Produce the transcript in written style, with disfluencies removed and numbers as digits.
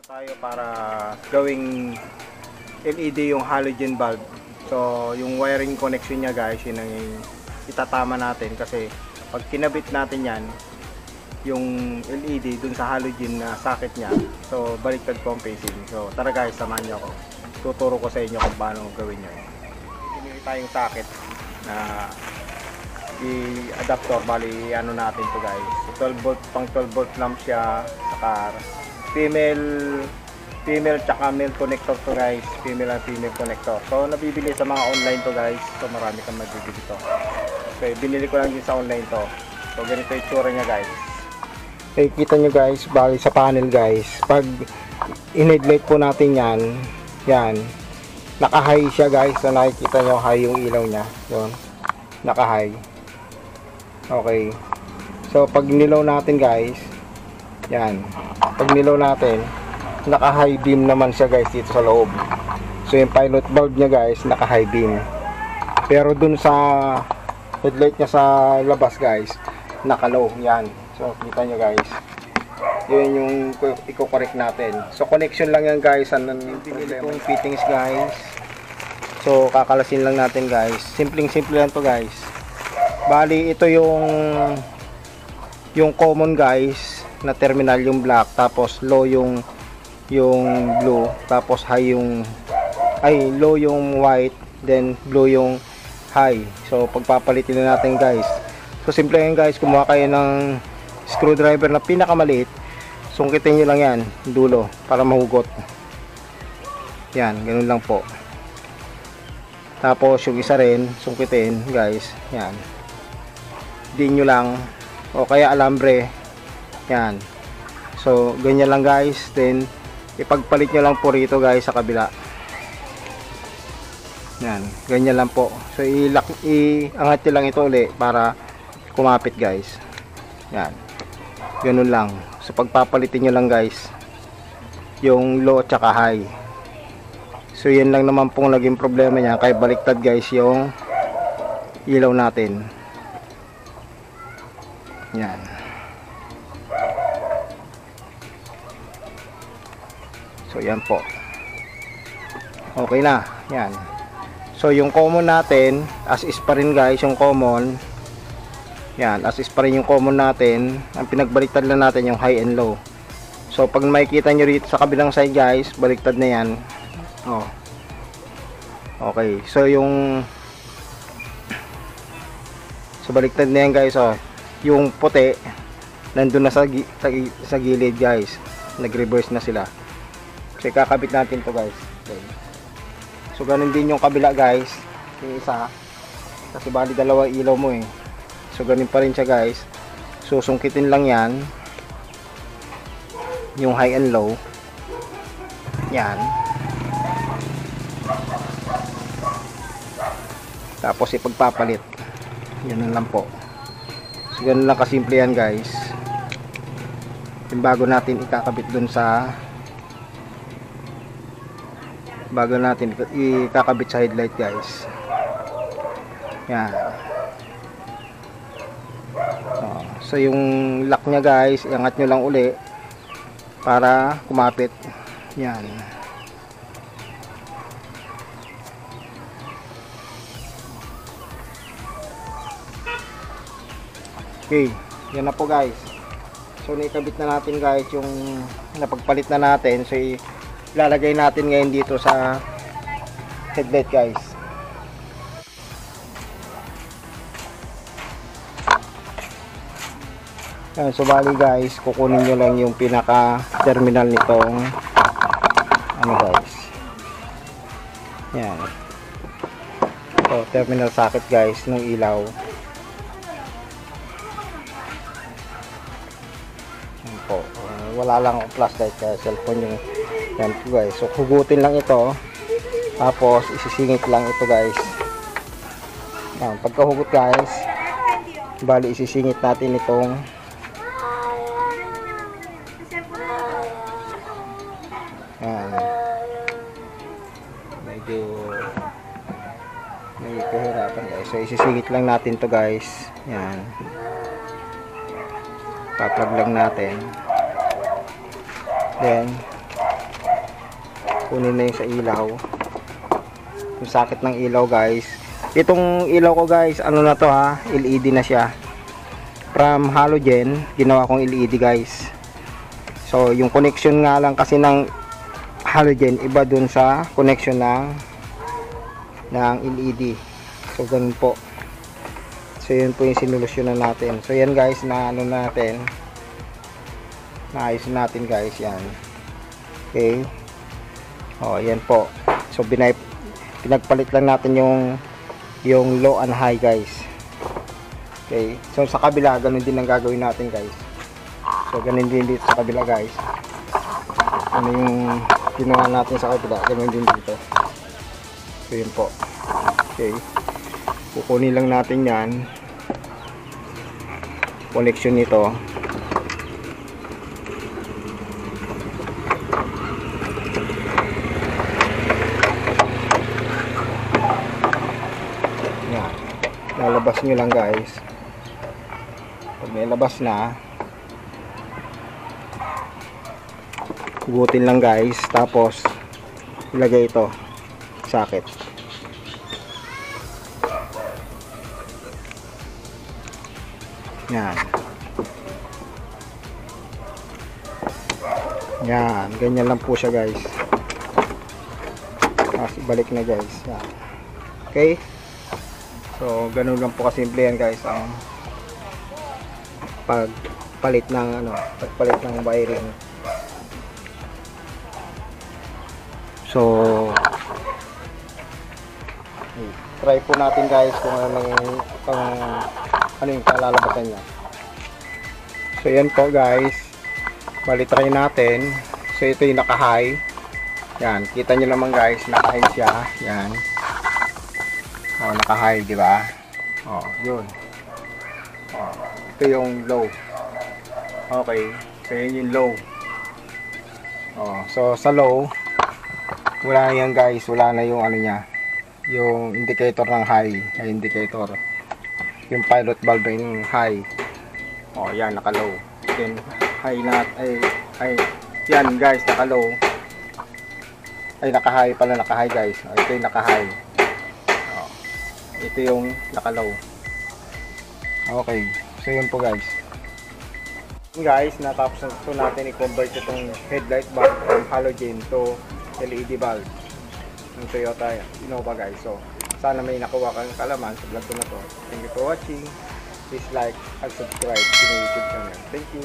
Tayo para gawing LED yung halogen bulb. So yung wiring connection niya guys, yun ang itatama natin kasi pag kinabit natin yan yung LED dun sa halogen na socket niya, so baliktad po ang facing. So tara guys, samahan niyo ako, tuturo ko sa inyo kung paano gawin nyo. Pinili tayong socket na i-adapter, bali ano natin to guys, 12 volt, pang 12 volt lamp siya, saka female tsaka male connector to guys, female and female connector. So nabibili sa mga online to guys, so marami kang mabibili to. So binili ko lang din sa online to. So ganito yung tsura niya guys. Okay, kita nyo guys, bali sa panel guys, pag in-headlight po natin yan, naka-high siya guys. So nakikita nyo high yung ilaw nya, yun, naka-high. Okay, so pag nilaw natin guys, yan, pag nilaw natin, naka-high beam naman siya guys dito sa loob. So yung pilot bulb nya guys, naka-high beam. Pero dun sa headlight nya sa labas guys, naka-low. Yan. So kita nyo guys, yun yung i-correct natin. So connection lang yan guys. Pinili kong fittings guys. So kakalasin lang natin guys. Simpleng-simple lang to guys. Bali ito yung common guys na terminal, yung black, tapos low yung blue, tapos high low yung white, then blue yung high. So pagpapalitin na natin guys. So simple yan guys, kumuha kayo ng screwdriver na pinakamaliit, sungkitin nyo lang yan dulo para mahugot. Yan, ganun lang po. Tapos yung isa rin sungkitin guys, yan, din nyo lang, o kaya alambre. Yan. So ganyan lang guys. Then ipagpalit nyo lang po rito guys sa kabila. Yan, ganyan lang po. So iangat nyo lang ito uli para kumapit guys. Yan, ganun lang. So pagpapalitin nyo lang guys yung low at saka high. So yan lang naman pong naging problema niya, kaya baliktad guys yung ilaw natin. Yan. So yan po. Okay na. Yan. So yung common natin, as is pa rin guys yung common. Yan, as is pa rin yung common natin. Ang pinagbaliktad lang natin yung high and low. So pag makikita nyo rito sa kabilang side guys, baliktad na yan. Oh. Okay. So baliktad na yan guys. Oh. Yung puti nandun na sa gilid guys. Nag-reverse na sila. So kakabit natin to guys. Okay. So ganun din yung kabila guys, yung isa, kasi bali dalawa ilaw mo eh. So ganun pa rin siya guys. Susungkitin lang yan yung high and low. Yan. Tapos ipagpapalit. Yan lang po. So ganun lang kasimple yan guys. Yung bago natin ikakabit dun sa ikakabit sa headlight guys. Yan. So yung lock nya guys, iangat nyo lang uli para kumapit. Yan. Okay, yan na po guys. So naikabit na natin guys yung napagpalit na natin. So ilalagay natin ngayon dito sa headlight guys. Yan, so bali guys, kukunin nyo lang yung pinaka terminal nitong ano guys. Yan. So terminal socket guys ng ilaw. Yan po. Wala lang akong flashlight kaya cellphone yung yan po guys. So hugutin lang ito, tapos isisingit lang ito guys. Yan, pagkahugot guys, bali isisingit natin itong yan. Medyo may kahirapan guys. So isisingit lang natin to guys. Yan, paplug lang natin. Then kunin na yung sa ilaw, yung socket ng ilaw guys. Itong ilaw ko guys, ano na to ha, LED na siya, from halogen ginawa kong LED guys. So yung connection nga lang kasi ng halogen iba dun sa connection ng LED. So ganun po. So yun po yung sinulusyonan natin. So yan guys, na ano natin, naayos natin guys yan. Okay, oh yan po. So pinagpalit lang natin yung low and high guys. Okay, so sa kabila ganun din ang gagawin natin guys. So ganun din dito sa kabila guys. Ano yung ginawa natin sa kabila, ganun din dito. So yun po. Okay, kukunin lang natin yan, connection nito. Yan, lalabas nyo lang guys. Pag may labas na, hugutin lang guys, tapos ilagay ito socket. Yan. Yan, ganyan lang po siya guys. Tapos ibalik na guys. Yan. Okay? So, ganun lang po kasimple yan guys ang pagpalit ng wiring. So, try po natin guys kung ano yung kalalabasan niya. So yan po guys, bali try natin. So ito yung naka-high. Yan, kita nyo naman guys, naka-high siya. Yan. Oh, naka-high, di ba? Oh, yun. Oh, ito yung low. Okay, so yun yung low. Oh, so sa low, wala na yan guys, wala na yung ano niya, yung indicator ng high, indicator. Yung pilot bulb yung high. Oh, yan naka-low. Then high na ay yan guys, naka-low. Ay naka-high pala, naka-high guys. Oh, ito yung naka-high. Oh, ito yung naka-low. Okay. So yun po guys. Guys, natapos na po natin i-convert itong headlight bulb from halogen to LED bulb ng Toyota Innova guys. So sana may nakuha kang kalaman sa vlog ko na to. Thank you for watching. Please like and subscribe to my YouTube channel. Thank you.